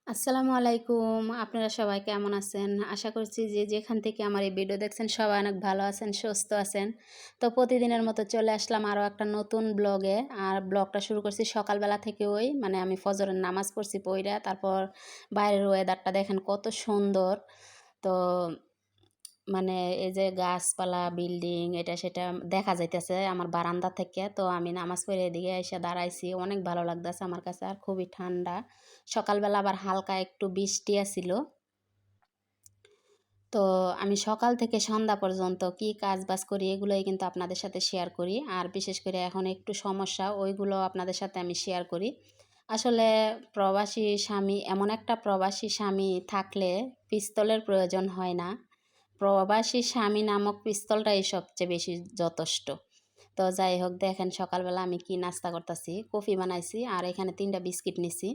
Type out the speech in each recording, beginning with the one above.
আসসালামু আলাইকুম। আপনারা সবাই কেমন আছেন? আশা করছি যে যেখান থেকে আমার এই ভিডিও দেখছেন সবাই অনেক ভালো আছেন, সুস্থ আছেন। তো প্রতিদিনের মতো চলে আসলাম আরও একটা নতুন ব্লগে। আর ব্লগটা শুরু করছি সকালবেলা থেকে মানে আমি ফজরের নামাজ পড়ছি পইড়া। তারপর বাইরের ওয়েদারটা দেখেন কত সুন্দর। তো মানে এই যে গাছপালা, বিল্ডিং এটা সেটা দেখা যাইতেছে আমার বারান্দা থেকে। তো আমি নামাজ পড়ে এদিকে এসে দাঁড়াইছি। অনেক ভালো লাগতেছে আমার কাছে আর খুবই ঠান্ডা। সকালবেলা আবার হালকা একটু বৃষ্টি আছিল। তো আমি সকাল থেকে সন্ধ্যা পর্যন্ত কি কাজ-বাজ করি এগুলোই কিন্তু আপনাদের সাথে শেয়ার করি। আর বিশেষ করে এখন একটু সমস্যা ওইগুলো আপনাদের সাথে আমি শেয়ার করি। আসলে প্রবাসী স্বামী এমন একটা প্রবাসী স্বামী থাকলে পিস্তলের প্রয়োজন হয় না। প্রবাসী স্বামী নামক পিস্তলটাই সবচেয়ে বেশি যথেষ্ট। তো যাই হোক দেখেন সকালবেলা আমি কি নাস্তা করতেছি, কফি বানাইছি আর এখানে ৩টা বিস্কিট নিছি।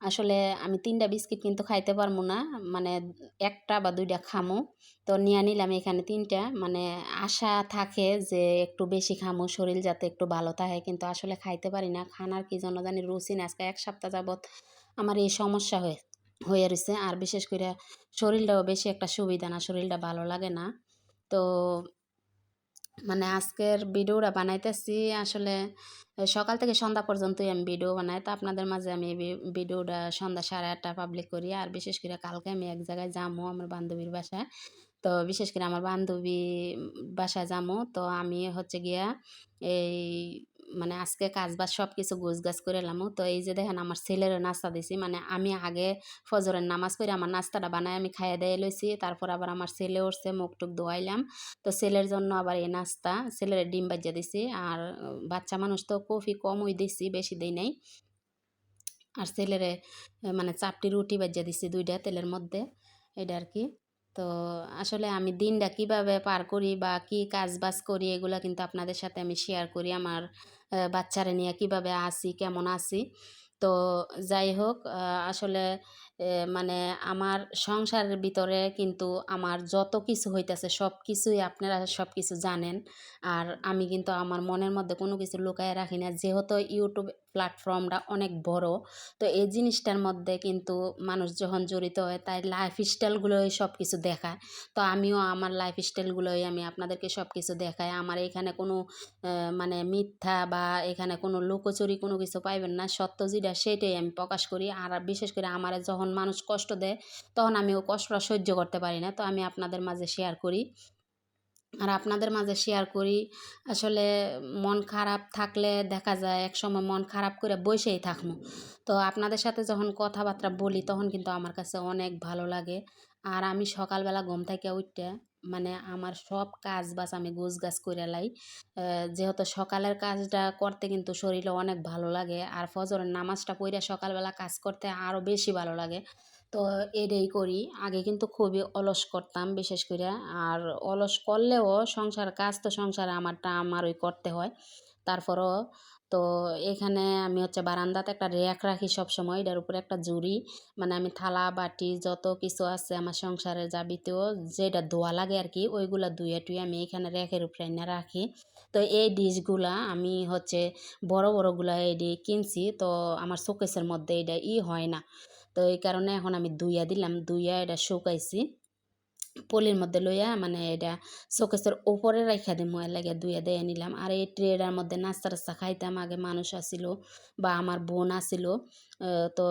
আসলে আমি ৩টা বিস্কিট কিন্তু খাইতে পারবো না, মানে ১টা বা ২টা খামু। তো নিয়ে নিলাম এখানে ৩টা, মানে আশা থাকে যে একটু বেশি খামু, শরীর যাতে একটু ভালো থাকে, কিন্তু আসলে খাইতে পারি না। খানার কি জন্য জানি রুচি না। আজকে ১ সপ্তাহ যাবৎ আমার এই সমস্যা হয়ে রইছে। আর বিশেষ কইরা শরীরটাও বেশি একটা সুবিধা না, শরীরটা ভালো লাগে না। তো মানে আজকের ভিডিওটা বানাইতেছি আসলে সকাল থেকে সন্ধ্যা পর্যন্তই আমি ভিডিও বানাই। তো আপনাদের মাঝে আমি ভিডিওটা সন্ধ্যা 8:30 পাবলিক করি। আর বিশেষ করে কালকে আমি এক জায়গায় যামু আমার বান্ধবীর বাসায়। তো বিশেষ করে আমার বান্ধবী বাসায় যামু। তো আমি হচ্ছে গিয়া এই মানে আজকে কাজবাজ সবকিছু গোছগাছ করে এলামু। তো এই যে দেখেন আমার ছেলেরে নাস্তা দিছি। মানে আমি আগে ফজরের নামাজ পইড়া আমার নাস্তাটা বানায় আমি খাইয়া দাইয়া লইছি। তারপর আবার আমার ছেলে উঠছে, মুখ-টুখ ধোয়াইলাম। তো ছেলের জন্য আবার এই নাস্তা, ছেলেরে ডিম ভাইজা দিছি। আর বাচ্চা মানুষ তো কফি কমই দিছি, বেশি দেই নাই। আর ছেলেরে মানে চাপটি রুটি ভাইজা দিছি ২টা তেলের মধ্যে, এটা আরকি। তো আসলে আমি দিনটা কিভাবে পার করি বা কি কাজ-বাজ করি এগুলা কিন্তু আপনাদের সাথে আমি শেয়ার করি। আমার বাচ্চারে নিয়ে কিভাবে আছি, কেমন আছি। তো যাই হোক আসলে মানে আমার সংসারের ভিতরে কিন্তু আমার যত কিছু হইতাছে সবকিছুই আপনারা সবকিছু জানেন। আর আমি কিন্তু আমার মনের মধ্যে কোনো কিছু লুকায়ে রাখি না। যেহেতু ইউটিউব প্ল্যাটফর্মটা অনেক বড়, তো এই জিনিসটার মধ্যে কিন্তু মানুষ যখন জড়িত হয় তাই লাইফ স্টাইলগুলোই সব কিছু দেখায়। তো আমিও আমার লাইফ স্টাইলগুলোই আমি আপনাদেরকে সব কিছু দেখাই। আমার এখানে কোনো মানে মিথ্যা বা এখানে কোনো লুকোচুরি কোনো কিছু পাইবেন না। সত্য যেটা সেটাই আমি প্রকাশ করি। আর বিশেষ করে আমারে যখন মানুষ কষ্ট দেয় তখন আমি ও কষ্টটা সহ্য করতে পারি না। তো আমি আপনাদের মাঝে শেয়ার করি। আর আপনাদের মাঝে শেয়ার করি। আসলে মন খারাপ থাকলে দেখা যায় একসময় মন খারাপ করে বইসেই থাকমু। তো আপনাদের সাথে যখন কথাবার্তা বলি তখন কিন্তু আমার কাছে অনেক ভালো লাগে। আর আমি সকালবেলা ঘুম থেকে উইঠ্যা মানে আমার সব কাজ-বাজ আমি গোছগাছ কইরা লাই। যেহেতু সকালের কাজটা করতে কিন্তু শরীলে অনেক ভালো লাগে। আর ফজরের নামাজটা পইড়া সকালবেলা কাজ করতে আরও বেশি ভালো লাগে। তো এটাই করি। আগে কিন্তু খুবই অলস করতাম বিশেষ কইরা। আর অলস করলেও সংসার কাজ তো সংসারে আমারটা আমারই করতে হয়। তারপরও তো এখানে আমি হচ্ছে বারান্দাতে একটা র‍্যাক রাখি সবসময়। এটার উপরে একটা ঝুড়ি। মানে আমি থালা, বাটি যত কিছু আছে আমার সংসারের যাবিতীয় যেটা ধোয়া লাগে আরকি, ওইগুলা ধুইয়া-টুইয়া আমি এখানে র‍্যাকের উপরে আইনা রাখি। তো এই ডিশগুলা আমি হচ্ছে বড়, বড়গুলা এডি কিনছি। তো আমার শোকেসের মধ্যে এটা হয় না। তো এই কারণে এখন আমি ধুইয়া দিলাম। ধুইয়া এটা শুকাইছি। পলির মধ্যে লইয়া মানে এটা শোকেসের উপরে রাইখা দিমু, এর লাগে ধুইয়া দেয়া নিলাম। আর এই ট্রেটার মধ্যে নাস্তা-টাস্তা খাইতাম। আগে মানুষ আছিল বা আমার বোন আছিল। তো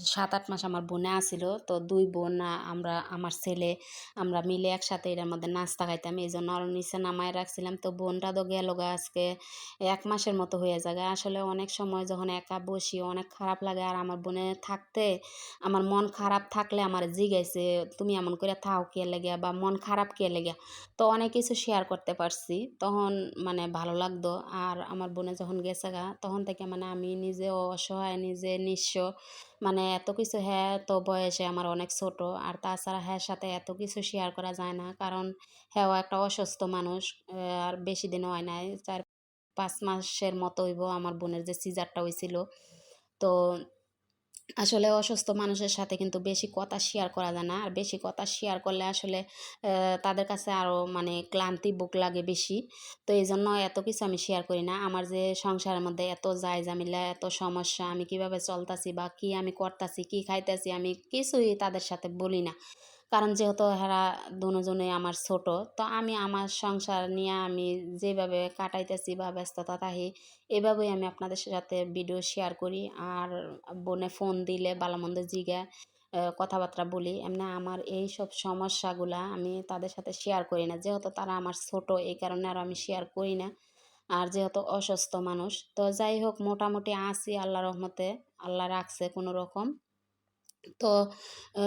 ৭-৮ মাস আমার বোনে আছিল। তো ২ বোন আমরা আমার ছেলে আমরা মিলে একসাথে এটার মধ্যে নাস্তা খাইতাম। এইজন্য আরও নিচে নামায় রাখছিলাম। তো বোনটা তো গেলগা আজকে ১ মাসের মতো হইয়া যাবে। আসলে অনেক সময় যখন একা বসি অনেক খারাপ লাগে। আর আমার বোনে থাকতে আমার মন খারাপ থাকলে আমারে জিগাইছে, "তুমি এমন কইরা থাও কে লেগিয়া বা মন খারাপ কে লেগিয়া?" তো অনেক কিছু শেয়ার করতে পারছি। তখন মানে ভালো লাগতো। আর আমার বোনে যখন গেছেগা তখন থেকে মানে আমি নিজেও অসহায়, নিজে নিঃস্ব। মানে এত কিছু হ্যাঁ, তো বয়সে আমার অনেক ছোট। আর তাছাড়া হ্যাঁর সাথে এত কিছু শেয়ার করা যায় না। কারণ হ্যাঁও একটা অসুস্থ মানুষ। আর বেশি দিনও হয় নাই। ৪-৫ মাসের মতো হইব আমার বোনের যে সিজারটা হইছিল। তো আসলে অসুস্থ মানুষের সাথে কিন্তু বেশি কথা শেয়ার করা যায় না। আর বেশি কথা শেয়ার করলে আসলে তাদের কাছে আরও মানে ক্লান্তি বুক লাগে বেশি। তো এইজন্য এত কিছু আমি শেয়ার করি না। আমার যে সংসারের মধ্যে এত ঝামেলা, এত সমস্যা, আমি কিভাবে চলতাছি বা কি আমি করতাছি, কি খাইতেছি, আমি কিছুই তাদের সাথে বলি না। কারণ যেহেতু এরা দুজনেই আমার ছোট, তো আমি আমার সংসার নিয়ে আমি যেভাবে কাটাইতেছি বা ব্যস্ততা থাকি, এভাবেই আমি আপনাদের সাথে ভিডিও শেয়ার করি। আর বোনে ফোন দিলে ভালো-মন্দ জিগায়, কথাবার্তা বলি। এমনি আমার এইসব সমস্যাগুলা আমি তাদের সাথে শেয়ার করি না। যেহেতু তারা আমার ছোট, এই কারণে আর আমি শেয়ার করি না। আর যেহেতু অসুস্থ মানুষ, তো যাই হোক মোটামুটি আছি আল্লাহর রহমতে। আল্লাহ রাখছে কোনোরকম। তো আ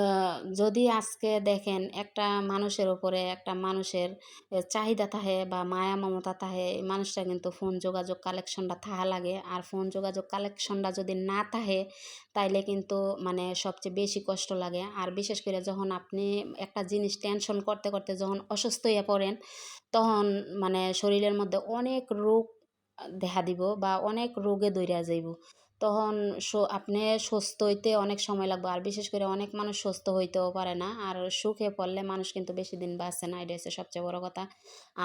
যদি আজকে দেখেন একটা মানুষের উপরে একটা মানুষের চাহিদা থাহে বা মায়া মমতা থাহে, এই মানুষটা কিন্তু ফোন যোগাযোগ কালেকশনটা থাহা লাগে। আর ফোন যোগাযোগ কালেকশনটা যদি না থাহে, তাইলে কিন্তু মানে সবচেয়ে বেশি কষ্ট লাগে। আর বিশেষ করে যখন আপনি একটা জিনিস টেনশন করতে, করতে যখন অসুস্থ হইয়া পড়েন, তখন মানে শরীরের মধ্যে অনেক রোগ দেখা দিব বা অনেক রোগে ধইরা যাইব। তখন আপনি সুস্থ হইতে অনেক সময় লাগবে। আর বিশেষ করে অনেক মানুষ সুস্থ হইতেও পারে না। আর সুখে পড়লে মানুষ কিন্তু বেশিদিন বাঁচে না। এটা হচ্ছে সবচেয়ে বড় কথা।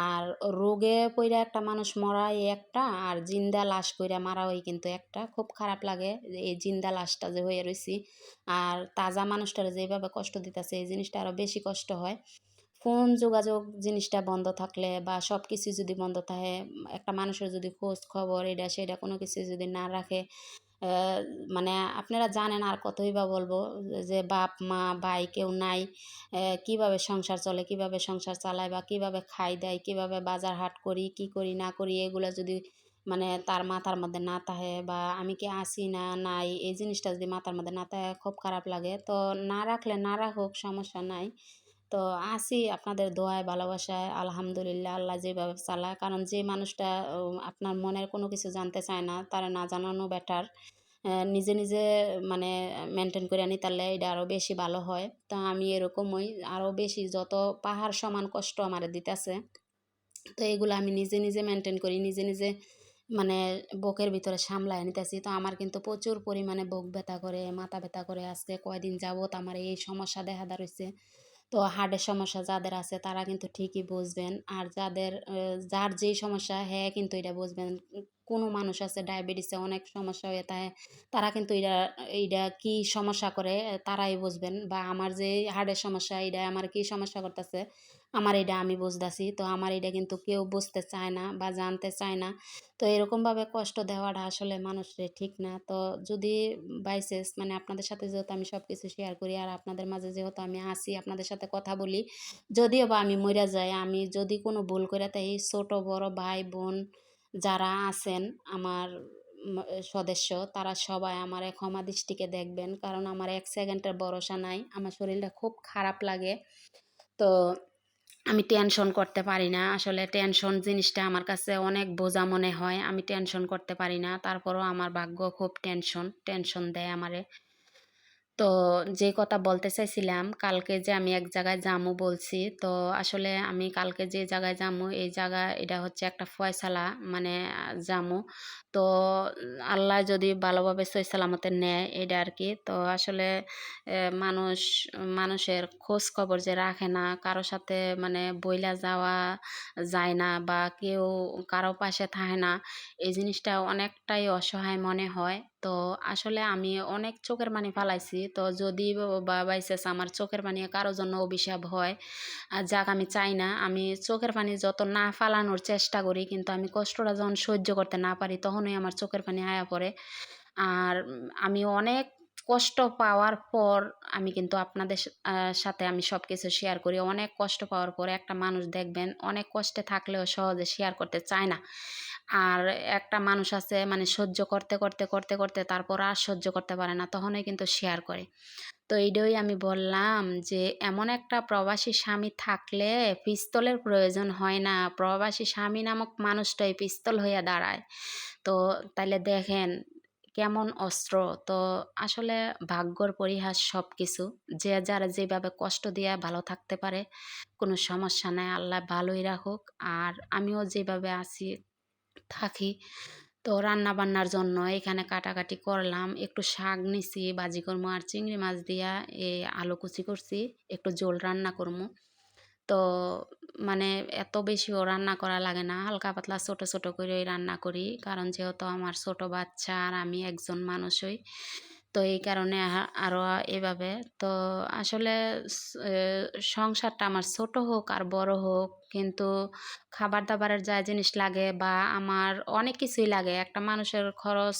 আর রোগে পইড়া একটা মানুষ মরাই একটা, আর জিন্দা লাশ কইরা মারাওই কিন্তু একটা। খুব খারাপ লাগে যে এই জিন্দা লাশটা যে হইয়া রইছি। আর তাজা মানুষটারে যেভাবে কষ্ট দিতেছে, এই জিনিসটা আরো বেশি কষ্ট হয়। ফোন যোগাযোগ জিনিসটা বন্ধ থাকলে বা সবকিছু যদি বন্ধ থাকে, একটা মানুষের যদি খোঁজ খবর এটা সেটা কোনো কিছু যদি না রাখে, মানে আপনারা জানেন আর কতই বা বলবো, যে বাপ মা ভাই কেউ নাই, কিভাবে সংসার চলে, কিভাবে সংসার চালায় বা কিভাবে খাই দেয়, কিভাবে বাজার হাট করি, কি করি না করি, এগুলা যদি মানে তার মাথার মধ্যে না থাকে বা আমি কি আছি না নাই, এই জিনিসটা যদি মাথার মধ্যে না থাকে খুব খারাপ লাগে। তো না রাখলে না রাখুক, সমস্যা নাই। তো আছি আপনাদের দোয়ায় ভালোবাসায় আলহামদুলিল্লাহ, আল্লাহ যেভাবে চালায়। কারণ যে মানুষটা আপনার মনের কোনো কিছু জানতে চায় না, তারা না জানানো বেটার। নিজে নিজে মানে মেনটেন করে আনি, তাহলে এটা আরও বেশি ভালো হয়। তো আমি এরকমই আরও বেশি, যত পাহাড় সমান কষ্ট আমারে দিতেছে, তো এগুলো আমি নিজে নিজে মেনটেন করি, নিজে নিজে মানে বুকের ভিতরে সামলায় নিতেছি। তো আমার কিন্তু প্রচুর পরিমাণে বুক ব্যথা করে, মাথা ব্যথা করে। আজকে কয়দিন যাবত আমার এই সমস্যা দেখা দাঁড়াইছে। তো হার্টের সমস্যা যাদের আছে তারা কিন্তু ঠিকই বুঝবেন। আর যাদের যার যেই সমস্যা হ্যাঁ কিন্তু এটা বুঝবেন। কোনো মানুষ আছে ডায়াবেটিসে অনেক সমস্যা হয়ে থাকে, তারা কিন্তু এইটা কি সমস্যা করে তারাই বুঝবেন। বা আমার যে হার্টের সমস্যা, এইটা আমার কি সমস্যা করতেছে, আমার এটা আমি বুঝতাছি। তো আমার এটা কিন্তু কেউ বুঝতে চায় না বা জানতে চায় না। তো এরকমভাবে কষ্ট দেওয়াটা আসলে মানুষের ঠিক না। তো যদি বাই চান্স মানে আপনাদের সাথে যেহেতু আমি সব কিছু শেয়ার করি আর আপনাদের মাঝে যেহেতু আমি আসি, আপনাদের সাথে কথা বলি, যদিও বা আমি মইরা যাই, আমি যদি কোনো ভুল করে থাকি, ছোট বড় ভাই বোন যারা আছেন আমার সদস্য, তারা সবাই আমারে ক্ষমা দৃষ্টিতে দেখবেন। কারণ আমার এক সেকেন্ডের ভরসা নাই, আমার শরীরটা খুব খারাপ লাগে। তো আমি টেনশন করতে পারি না। আসলে টেনশন জিনিসটা আমার কাছে অনেক বোঝা মনে হয়। আমি টেনশন করতে পারি না। তারপরও আমার ভাগ্য খুব টেনশন দেয় আমারে। তো যে কথা বলতে চাইছিলাম, কালকে যে আমি এক জায়গায় যামু বলছি, তো আসলে আমি কালকে যে জায়গায় যামু, এই জায়গা এটা হচ্ছে একটা ফয়সালা, মানে যামু। তো আল্লাহ যদি ভালোভাবে সহি সালামতে নেয়, এটা আর কি। তো আসলে মানুষ মানুষের খোঁজ খবর যে রাখে না, কারো সাথে মানে বইলা যাওয়া যায় না বা কেউ কারো পাশে থাকে না, এই জিনিসটা অনেকটাই অসহায় মনে হয়। তো আসলে আমি অনেক চোখের পানি ফালাইছি। তো যদি বা বাই চান্স আমার চোখের পানি কারো জন্য অভিশাপ হয়, যাক আমি চাই না। আমি চোখের পানি যত না ফালানোর চেষ্টা করি, কিন্তু আমি কষ্টটা যখন সহ্য করতে না পারি, তখনই আমার চোখের পানি আয়া পড়ে। আর আমি অনেক কষ্ট পাওয়ার পর আমি কিন্তু আপনাদের সাথে আমি সবকিছু শেয়ার করি। অনেক কষ্ট পাওয়ার পরে একটা মানুষ দেখবেন অনেক কষ্টে থাকলেও সহজে শেয়ার করতে চায় না। আর একটা মানুষ আছে মানে সহ্য করতে করতে করতে করতে তারপর আর সহ্য করতে পারে না, তখনই কিন্তু শেয়ার করে। তো এইটাই আমি বললাম যে এমন একটা প্রবাসী স্বামী থাকলে পিস্তলের প্রয়োজন হয় না, প্রবাসী স্বামী নামক মানুষটাই পিস্তল হইয়া দাঁড়ায়। তো তাইলে দেখেন কেমন অস্ত্র। তো আসলে ভাগ্যর পরিহাস সব কিছু। যে যারা যেভাবে কষ্ট দিয়ে ভালো থাকতে পারে, কোনো সমস্যা নাই, আল্লাহ ভালোই রাখুক। আর আমিও যেভাবে আছি থাকি। তো রান্না বান্নার জন্য এখানে কাটাকাটি করলাম, একটু শাক নিছি ভাজি করবো আর চিংড়ি মাছ দিয়া এই আলু কুচি করছি, একটু ঝোল রান্না করবো। তো মানে এত বেশিও রান্না করা লাগে না, হালকা পাতলা ছোট ছোট করে রান্না করি, কারণ যেহেতু আমার ছোট বাচ্চা আর আমি একজন মানুষই, তো এই কারণে আরও এভাবে। তো আসলে সংসারটা আমার ছোট হোক আর বড় হোক, কিন্তু খাবার দাবারের যা জিনিস লাগে বা আমার অনেক কিছুই লাগে, একটা মানুষের খরচ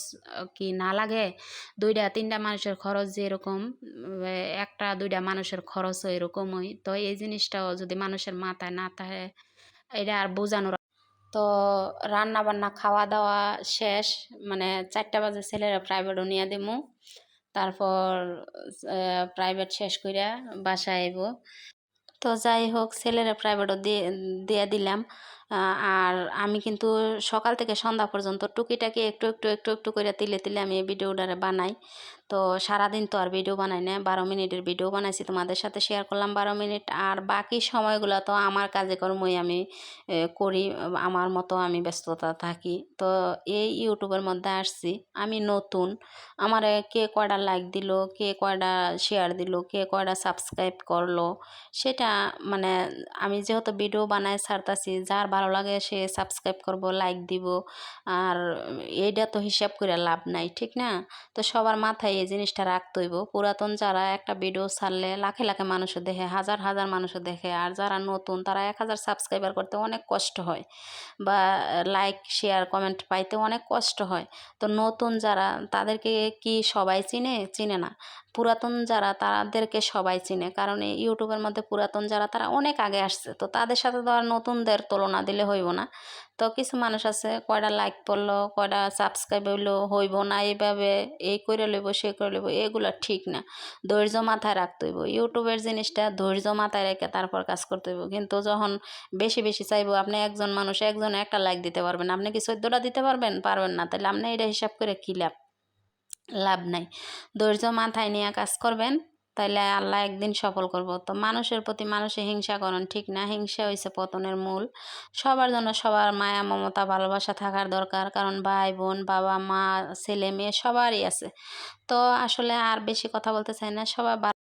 কি না লাগে? দুইটা তিনটা মানুষের খরচ যেরকম, একটা দুইটা মানুষের খরচও এরকমই। তো এই জিনিসটাও যদি মানুষের মাথায় না থাকে, এটা আর বোঝানোর। তো রান্না বান্না খাওয়া দাওয়া শেষ, মানে 4টা বাজে ছেলেরা প্রাইভেটও নিয়ে দিমু, তারপর প্রাইভেট শেষ কইরা বাসায় আইব। তো যাই হোক, ছেলেরা প্রাইভেটও দিয়ে দিলাম। আর আমি কিন্তু সকাল থেকে সন্ধ্যা পর্যন্ত টুকিটাকি একটু একটু একটু একটু করে তিলে তিলে আমি এই ভিডিওটারে বানাই। তো সারাদিন তো আর ভিডিও বানাই না, 12 মিনিটের ভিডিও বানাইছি, তোমাদের সাথে শেয়ার করলাম 12 মিনিট। আর বাকি সময়গুলো তো আমার কাজে কর্মই আমি করি, আমার মতো আমি ব্যস্ততা থাকি। তো এই ইউটিউবের মধ্যে আসছি, আমি নতুন, আমার কে কয়টা লাইক দিল, কে কয়টা শেয়ার দিল, কে কয়টা সাবস্ক্রাইব করলো, সেটা মানে আমি যেহেতু ভিডিও বানায় ছাড়তাছি, যার ভালো লাগে সে সাবস্ক্রাইব করব, লাইক দিব। আর এইটা তো হিসাব করে লাভ নাই, ঠিক না? তো সবার মাথায় এই জিনিসটা রাখতে হইব। পুরাতন যারা একটা ভিডিও ছাড়লে লাখে লাখে মানুষও দেখে, হাজার হাজার মানুষও দেখে, আর যারা নতুন তারা 1000 সাবস্ক্রাইবার করতে অনেক কষ্ট হয়, বা লাইক শেয়ার কমেন্ট পাইতে অনেক কষ্ট হয়। তো নতুন যারা, তাদেরকে কি সবাই চিনে? চিনে না। পুরাতন যারা তাদেরকে সবাই চিনে, কারণ এই ইউটিউবের মধ্যে পুরাতন যারা তারা অনেক আগে আসছে, তো তাদের সাথে তো আর নতুনদের তুলনা দিলে হইব না। তো কিছু মানুষ আছে কয়টা লাইক পড়লো, কয়টা সাবস্ক্রাইব হইলো, হইব না, এইভাবে এই করে লইব সে করে লইব, এগুলো ঠিক না। ধৈর্য মাথায় রাখতে হইব, ইউটিউবের জিনিসটা ধৈর্য মাথায় রেখে তারপর কাজ করতে হইব। কিন্তু যখন বেশি বেশি চাইবো, আপনি একজন মানুষ, একজনে একটা লাইক দিতে পারবেন, আপনি কি 14টা দিতে পারবেন? পারবেন না। তাহলে আপনি এটা হিসাব করে কী লাভ? লাভ নাই। ধৈর্য মাথায় নিয়ে কাজ করবেন, তাইলে আল্লাহ একদিন সফল করব। তো মানুষের প্রতি মানুষে হিংসা করেন ঠিক না, হিংসা হইছে পতনের মূল। সবার জন্য সবার মায়া মমতা ভালোবাসা থাকার দরকার, কারণ ভাই বোন বাবা মা ছেলে মেয়ে সবারই আছে। তো আসলে আর বেশি কথা বলতে চাই না, সবাই